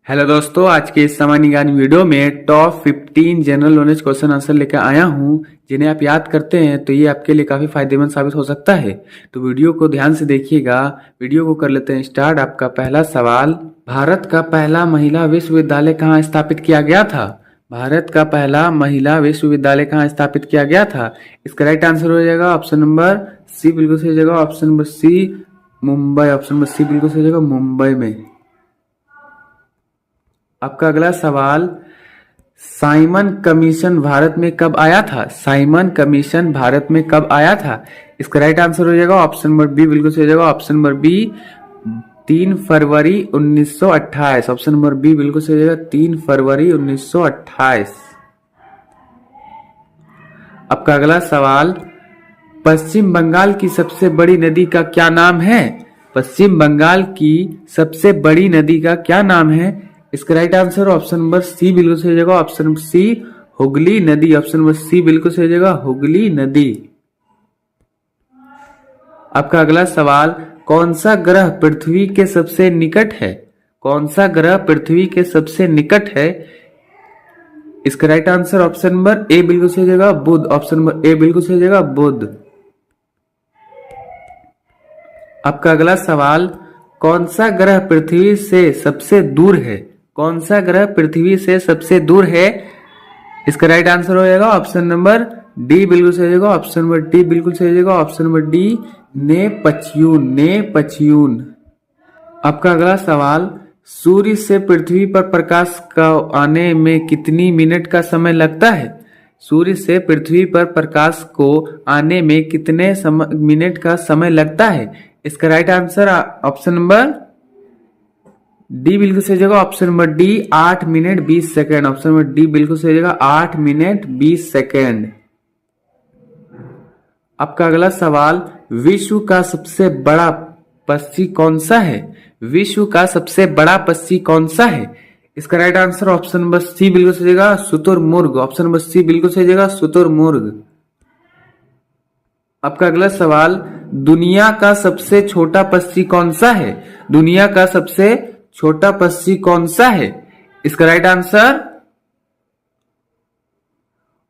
Hello दोस्तों, आज के इस सामान्य ज्ञान वीडियो में top 15 general knowledge question answer लेकर आया हूं, जिन्हें आप याद करते हैं तो ये आपके लिए काफी फायदेमंद साबित हो सकता है। तो वीडियो को ध्यान से देखिएगा। वीडियो को कर लेते हैं स्टार्ट। आपका पहला सवाल, भारत का पहला महिला विश्वविद्यालय कहाँ स्थापित किया गया था? भारत का पहला महिला विश्वविद्यालय कहाँ स्थापित किया गया था? इसका राइट आंसर हो जाएगा ऑप्शन नंबर सी, बिल्कुल सही जगह option number C, Mumbai. Option number C बिल्कुल सही जगह, मुंबई में। आपका अगला सवाल, साइमन कमीशन भारत में कब आया था? साइमन कमीशन भारत में कब आया था? इसका राइट आंसर हो जाएगा ऑप्शन नंबर बी, बिल्कुल सही हो जाएगा ऑप्शन नंबर बी, 3 फरवरी 1928। ऑप्शन नंबर बी बिल्कुल सही हो जाएगा 3 फरवरी 1928। आपका अगला सवाल, पश्चिम बंगाल की सबसे बड़ी नदी का क्या नाम है? पश्चिम बंगाल की सबसे बड़ी नदी का क्या नाम है? इसका right answer option number C बिल्कुल सही जगह ऑप्शन नंबर सी, हुगली नदी। ऑप्शन नंबर सी बिल्कुल सही जगह, हुगली नदी। आपका अगला सवाल, कौन सा ग्रह पृथ्वी के सबसे निकट है? कौन सा ग्रह पृथ्वी के सबसे निकट है? इसका right answer option number A बिल्कुल सही जगह, बुध। ऑप्शन नंबर ए बिल्कुल सही जगह, बुध। आपका अगला सवाल, कौन सा ग्रह पृथ्वी से सबसे दूर है? कौन सा ग्रह पृथ्वी से सबसे दूर है? इसका राइट आंसर हो जाएगा ऑप्शन नंबर डी बिल्कुल सही जगह ऑप्शन नंबर डी बिल्कुल सही जगह option number D, Neptune. Neptune. आपका अगला सवाल, सूर्य से पृथ्वी पर प्रकाश का आने में कितनी मिनट का समय लगता है? सूर्य से पृथ्वी पर प्रकाश को आने में कितने मिनट का समय लगता है? इसका right answer option number D बिल्कुल सही जगह option number D, 8 minute 20 second. Option number D बिल्कुल सही जगह 8 मिनट 20 सेकेंड। आपका अगला सवाल, विश्व का सबसे बड़ा पक्षी कौन सा है? विश्व का सबसे बड़ा पक्षी कौन सा है? इसका right answer option number C बिल्कुल सही जगह, शुतुरमुर्ग। ऑप्शन नंबर सी बिल्कुल सही जगह, शुतुरमुर्ग। आपका अगला सवाल, दुनिया का सबसे छोटा पक्षी कौन सा है? दुनिया का सबसे छोटा पक्षी कौन सा है? इसका right answer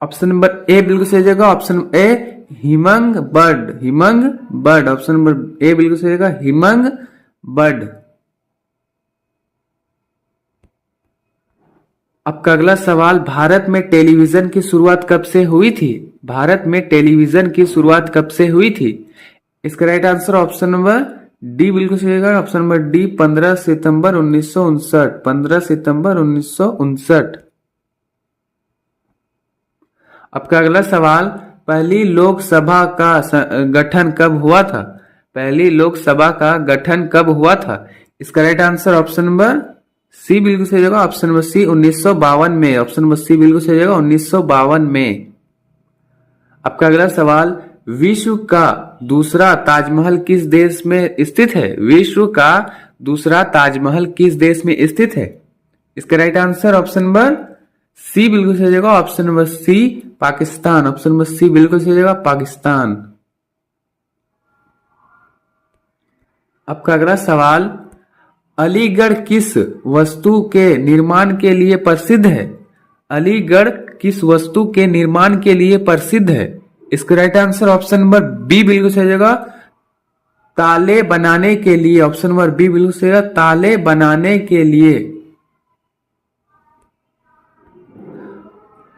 option number A बिल्कुल सही जगह option A, hummingbird. Hummingbird. Option number A बिल्कुल सही जगह, हिमंग बर्ड। आपका अगला सवाल, भारत में टेलीविजन की शुरुआत कब से हुई थी? भारत में टेलीविजन की शुरुआत कब से हुई थी? इसका right answer option number D बिल्कुल सही जगह ऑप्शन नंबर डी, 15 सितंबर 1959। 15 सितंबर 1959। आपका अगला सवाल, पहली लोकसभा का गठन कब हुआ था? पहली लोकसभा का गठन कब हुआ था? इसका right answer option number C बिल्कुल सही जगह ऑप्शन नंबर सी, 1952 में। ऑप्शन नंबर सी बिल्कुल सही जगह 1952 में। आपका अगला सवाल, विश्व का दूसरा ताजमहल किस देश में स्थित है? विश्व का दूसरा ताजमहल किस देश में स्थित है? इसका right answer option number C बिल्कुल सही जगह option number C, Pakistan. Option number C बिल्कुल सही जगह, पाकिस्तान। आपका अगला सवाल, अलीगढ़ किस वस्तु के निर्माण के लिए प्रसिद्ध है? अलीगढ़ किस वस्तु के निर्माण के लिए प्रसिद्ध है? इसका right answer option number B बिल्कुल सही जगह, ताले बनाने के लिए। ऑप्शन नंबर बी बिल्कुल सही जगह, ताले बनाने के लिए।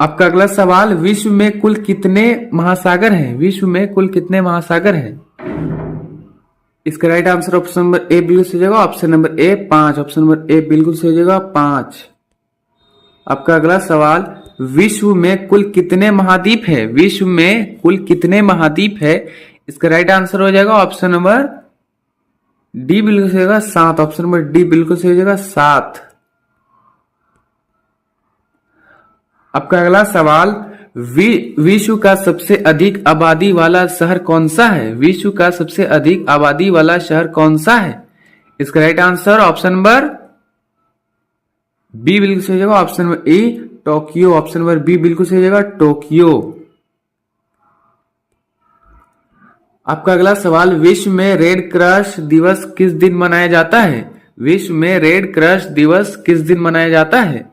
आपका अगला सवाल, विश्व में कुल कितने महासागर हैं? विश्व में कुल कितने महासागर हैं? इसका right answer option number A बिल्कुल सही जगह option number A, 5। Option number A बिल्कुल सही जगह, 5। आपका अगला सवाल, विश्व में कुल कितने महाद्वीप है? विश्व में कुल कितने महाद्वीप है? इसका राइट आंसर हो जाएगा ऑप्शन नंबर डी बिल्कुल सही जगह, 7। ऑप्शन नंबर डी बिल्कुल सही जगह, 7। आपका अगला सवाल, विश्व का सबसे अधिक आबादी वाला शहर कौन सा है? विश्व का सबसे अधिक आबादी वाला शहर कौन सा है? इसका right answer option number B बिल्कुल सही जगह option number A, Tokyo. Option number B बिल्कुल सही जगह, टोक्यो। आपका अगला सवाल, विश्व में रेड क्रॉस दिवस किस दिन मनाया जाता है? विश्व में रेड क्रॉस दिवस किस दिन मनाया जाता है?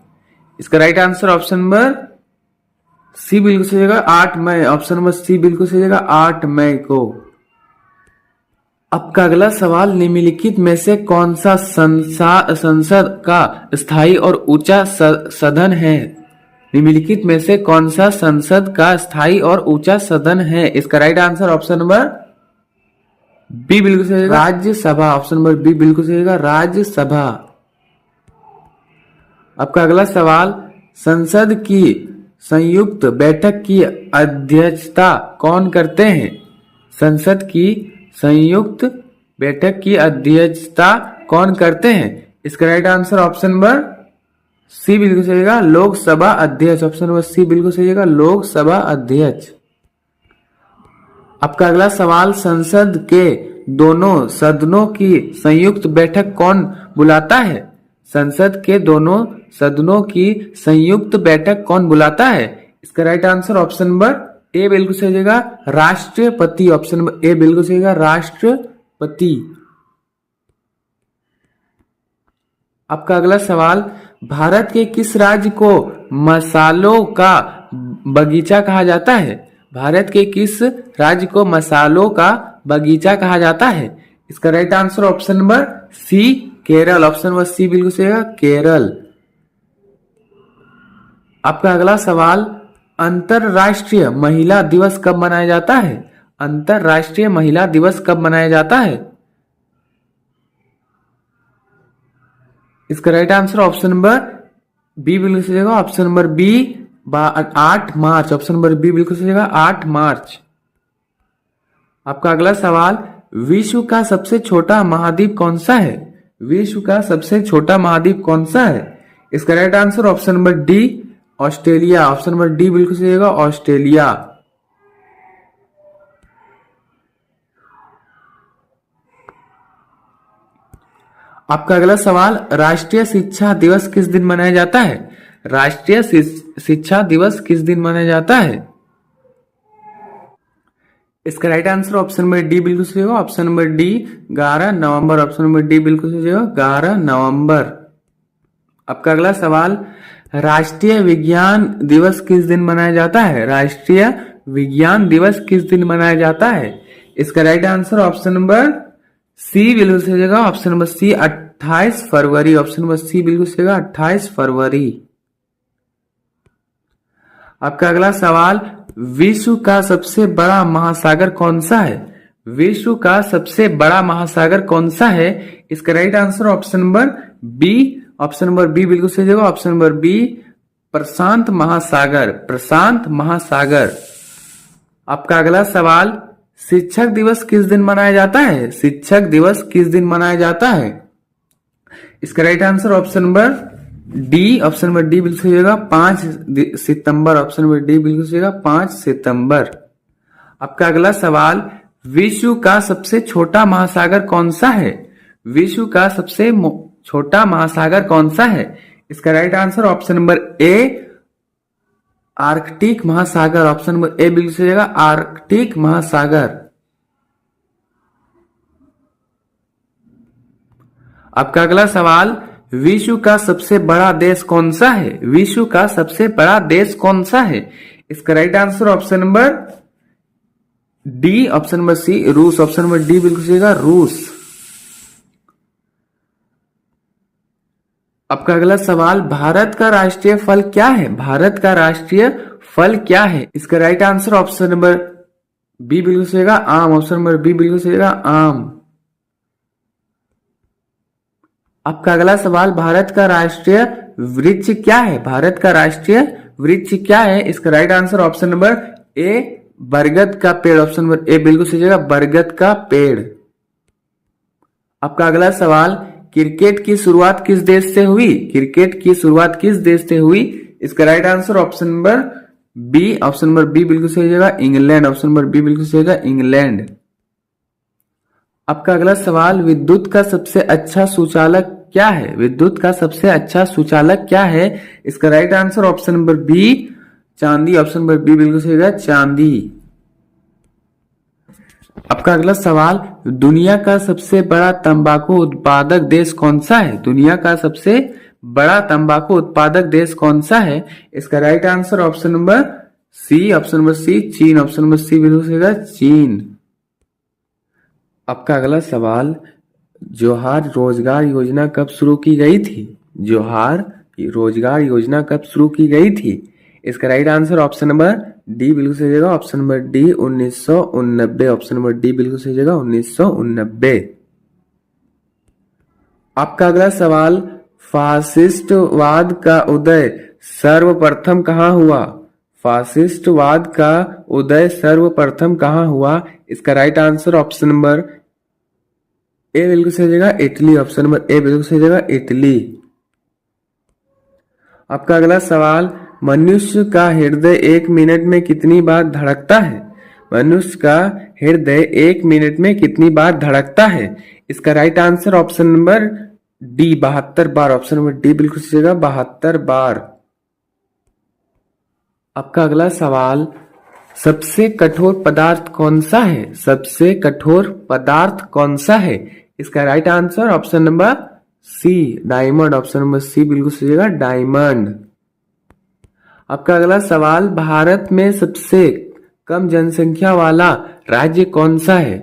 इसका right answer option number C बिल्कुल सही जगह 8 मई। ऑप्शन नंबर सी बिल्कुल सही जगह 8 मई को। आपका अगला सवाल, निम्नलिखित में से कौन सा संसद का स्थायी और ऊंचा सदन है? निम्नलिखित में से कौन सा संसद का स्थायी और ऊंचा सदन है? इसका right answer option number B बिल्कुल सही जगह राज्यसभा। ऑप्शन नंबर बी बिल्कुल सही जगह राज्यसभा। आपका अगला सवाल, संसद की संयुक्त बैठक की अध्यक्षता कौन करते हैं? संसद की संयुक्त बैठक की अध्यक्षता कौन करते हैं? इसका right answer option number C बिल्कुल सही जगह लोकसभा अध्यक्ष। ऑप्शन नंबर सी बिल्कुल सही जगह लोकसभा अध्यक्ष। आपका अगला सवाल, संसद के दोनों सदनों की संयुक्त बैठक कौन बुलाता है? संसद के दोनों सदनों की संयुक्त बैठक कौन बुलाता है? इसका right answer option number A बिल्कुल सही जगह राष्ट्रपति। ऑप्शन नंबर ए बिल्कुल सही जगह राष्ट्रपति। आपका अगला सवाल, भारत के किस राज्य को मसालों का बगीचा कहा जाता है? भारत के किस राज्य को मसालों का बगीचा कहा जाता है? इसका right answer option number C Kerala. Option number C बिल्कुल सही है केरल। आपका अगला सवाल, अंतरराष्ट्रीय महिला दिवस कब मनाया जाता है? अंतरराष्ट्रीय महिला दिवस कब मनाया जाता है? इसका right answer option number B बिल्कुल सही जगह ऑप्शन नंबर बी 8 मार्च। ऑप्शन नंबर बी बिल्कुल सही जगह 8 मार्च। आपका अगला सवाल, विश्व का सबसे छोटा महाद्वीप कौन सा है? विश्व का सबसे छोटा महाद्वीप कौन सा है? इसका right answer option number D Australia. Option number D बिल्कुल सही जगह ऑस्ट्रेलिया। आपका अगला सवाल, राष्ट्रीय शिक्षा दिवस किस दिन मनाया जाता है? राष्ट्रीय शिक्षा दिवस किस दिन मनाया जाता है? इसका right answer option number D बिल्कुल सही होगा ऑप्शन नंबर डी 11 नवंबर। ऑप्शन नंबर डी बिल्कुल सही होगा 11 नवंबर। आपका अगला सवाल, राष्ट्रीय विज्ञान दिवस किस दिन मनाया जाता है? राष्ट्रीय विज्ञान दिवस किस दिन मनाया जाता है? इसका right answer option number C बिल्कुल सही जगह ऑप्शन नंबर सी 28 फरवरी। ऑप्शन नंबर सी बिल्कुल सही जगह 28 फरवरी। आपका अगला सवाल, विश्व का सबसे बड़ा महासागर कौन सा है? विश्व का सबसे बड़ा महासागर कौन सा है? इसका right answer option number B. Option number B बिल्कुल सही जगह ऑप्शन नंबर बी प्रशांत महासागर। प्रशांत महासागर। आपका अगला सवाल, शिक्षक दिवस किस दिन मनाया जाता है? शिक्षक दिवस किस दिन मनाया जाता है? इसका right answer option number D. Option number D बिल्कुल सही जगह 5 सितंबर। ऑप्शन नंबर डी बिल्कुल सही जगह 5 सितंबर। आपका अगला सवाल, विश्व का सबसे छोटा महासागर कौन सा है? विश्व का सबसे छोटा महासागर कौन सा है? इसका राइट आंसर ऑप्शन नंबर ए आर्कटिक महासागर। ऑप्शन नंबर ए बिल्कुल सही जगह आर्कटिक महासागर। आपका अगला सवाल, विश्व का सबसे बड़ा देश कौन सा है? विश्व का सबसे बड़ा देश कौन सा है? इसका right answer option number D. Option number C रूस। ऑप्शन नंबर डी बिल्कुल सही जगह रूस। आपका अगला सवाल, भारत का राष्ट्रीय फल क्या है? भारत का राष्ट्रीय फल क्या है? इसका right answer option number B बिल्कुल सही जगह आम। ऑप्शन नंबर बी बिल्कुल सही जगह आम। आपका अगला सवाल, भारत का राष्ट्रीय वृक्ष क्या है? भारत का राष्ट्रीय वृक्ष क्या है? इसका राइट आंसर ऑप्शन नंबर ए बरगद का पेड़। ऑप्शन नंबर ए बिल्कुल सही जगह बरगद का पेड़। आपका अगला सवाल, क्रिकेट की शुरुआत किस देश से हुई? क्रिकेट की शुरुआत किस देश से हुई? इसका right answer option number B. Option number B बिल्कुल सही जगह इंग्लैंड। ऑप्शन नंबर बी बिल्कुल सही जगह इंग्लैंड। आपका अगला सवाल, विद्युत का सबसे अच्छा सुचालक क्या है? विद्युत का सबसे अच्छा सुचालक क्या है? इसका right answer option number B चांदी। ऑप्शन नंबर बी बिल्कुल सही जगह चांदी। आपका अगला सवाल, दुनिया का सबसे बड़ा तंबाकू उत्पादक देश कौन सा है? दुनिया का सबसे बड़ा तंबाकू उत्पादक देश कौन सा है? इसका right answer option number C चीन। ऑप्शन नंबर सी बिल्कुल सही है, चीन। आपका अगला सवाल, जोहार रोजगार योजना कब शुरू की गई थी? जोहार रोजगार योजना कब शुरू की गई थी? इसका right answer option number D बिल्कुल सही जगह, option number D 1989। Option number D बिल्कुल सही जगह 1989। आपका अगला सवाल, फासिस्टवाद का उदय सर्वप्रथम कहाँ हुआ? फासिस्टवाद का उदय सर्वप्रथम कहाँ हुआ? इसका right answer option number A बिल्कुल सही जगह इटली। ऑप्शन नंबर ए बिल्कुल सही जगह इटली। आपका अगला सवाल, मनुष्य का हृदय 1 मिनट में कितनी बार धड़कता है? मनुष्य का हृदय 1 मिनट में कितनी बार धड़कता है? इसका right answer option number D 72 बार। ऑप्शन नंबर डी बिल्कुल सही जगह 72 बार। आपका अगला सवाल, सबसे कठोर पदार्थ कौन सा है? सबसे कठोर पदार्थ कौन सा है? इसका right answer option number C diamond. Option number C बिल्कुल सही जगह डायमंड। आपका अगला सवाल, भारत में सबसे कम जनसंख्या वाला राज्य कौन सा है?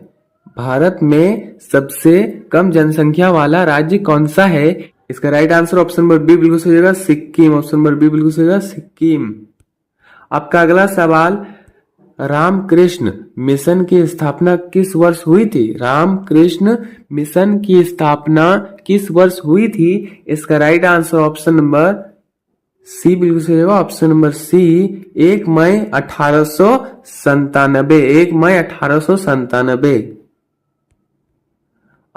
भारत में सबसे कम जनसंख्या वाला राज्य कौन सा है? इसका right answer option number B बिल्कुल सही जगह सिक्किम। ऑप्शन नंबर बी बिल्कुल सही जगह सिक्किम। आपका अगला सवाल, रामकृष्ण मिशन की स्थापना किस वर्ष हुई थी? रामकृष्ण मिशन की स्थापना किस वर्ष हुई थी? इसका right answer option number C बिल्कुल सही जगह, ऑप्शन नंबर सी 1 मई 1897। 1 मई 1897।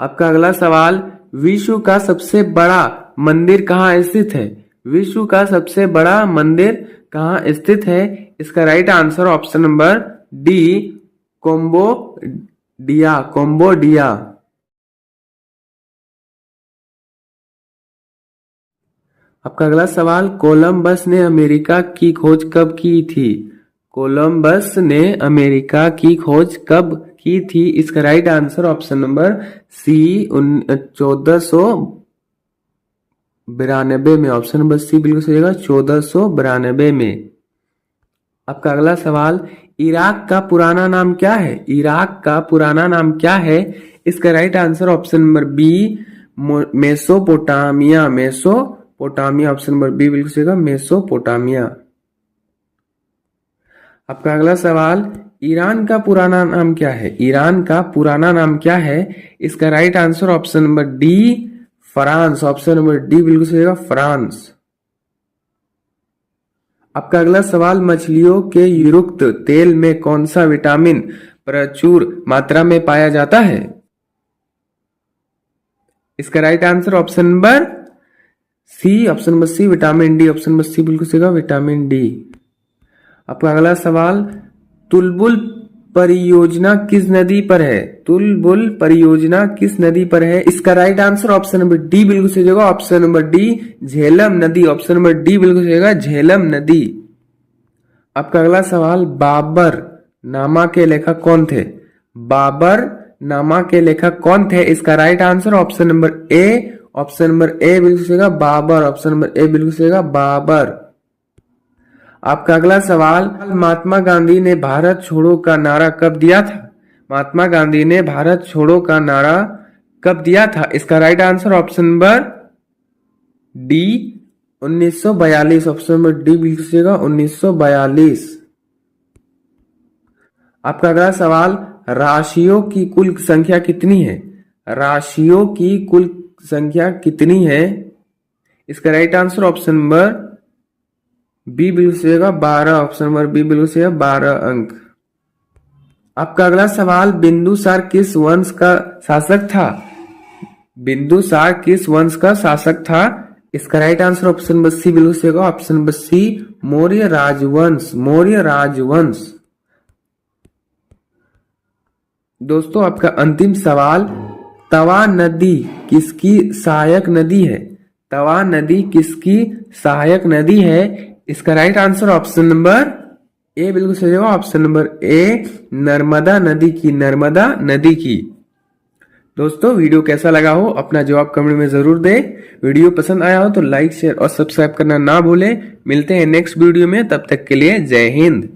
आपका अगला सवाल, विश्व का सबसे बड़ा मंदिर कहाँ स्थित है? विश्व का सबसे बड़ा मंदिर कहाँ स्थित है? इसका right answer option number D Cambodia. Cambodia. आपका अगला सवाल, कोलंबस ने अमेरिका की खोज कब की थी? कोलंबस ने अमेरिका की खोज कब की थी? इसका right answer option number C 1492 में। ऑप्शन नंबर सी बिल्कुल सही जगह 1492 में। आपका अगला सवाल, इराक का पुराना नाम क्या है? इराक का पुराना नाम क्या है? इसका right answer option number B Mesopotamia. Mesopotamia. Option number B बिल्कुल सही जगह मेसोपोटामिया। आपका अगला सवाल, ईरान का पुराना नाम क्या है? ईरान का पुराना नाम क्या है? इसका right answer option number D France. Option number D बिल्कुल सही जगह फ्रांस। आपका अगला सवाल, मछलियों के युक्त तेल में कौन सा विटामिन प्रचुर मात्रा में पाया जाता है? इसका right answer option number C. Option number C vitamin D. Option number C बिल्कुल सही विटामिन डी। आपका अगला सवाल, तुलबुल परियोजना किस नदी पर है? तुलबुल परियोजना किस नदी पर है? इसका right answer option number D बिल्कुल सही जगह, ऑप्शन नंबर डी झेलम नदी। ऑप्शन नंबर डी बिल्कुल सही जगह झेलम नदी। आपका अगला सवाल, बाबर नामा के लेखक कौन थे? बाबर नामा के लेखक कौन थे? इसका right answer option number A. Option number A बिल्कुल सही जगह बाबर। ऑप्शन नंबर ए बिल्कुल सही जगह बाबर। आपका अगला सवाल, महात्मा गांधी ने भारत छोड़ो का नारा कब दिया था? महात्मा गांधी ने भारत छोड़ो का नारा कब दिया था? इसका right answer option number D 1942। Option number D बिल्कुल सही जगह 1942। आपका अगला सवाल, राशियों की कुल संख्या कितनी है? राशियों की कुल संख्या कितनी है? इसका right answer option number B बिल्कुल सही जगह 12। ऑप्शन नंबर बी बिल्कुल सही जगह 12 अंक। आपका अगला सवाल, बिंदुसार किस वंश का शासक था? बिंदुसार किस वंश का शासक था? इसका right answer option number C बिल्कुल सही जगह, ऑप्शन नंबर सी मौर्य राजवंश। मौर्य राजवंश। दोस्तों आपका अंतिम सवाल, तवा नदी किसकी सहायक नदी है? तवा नदी किसकी सहायक नदी है? इसका right answer option number A बिल्कुल सही जवाब, ऑप्शन नंबर ए नर्मदा नदी की, नर्मदा नदी की। दोस्तों वीडियो कैसा लगा हो अपना जवाब कमेंट में जरूर दें। वीडियो पसंद आया हो तो लाइक शेयर और सब्सक्राइब करना ना भूलें। मिलते हैं नेक्स्ट वीडियो में, तब तक के लिए जय हिंद।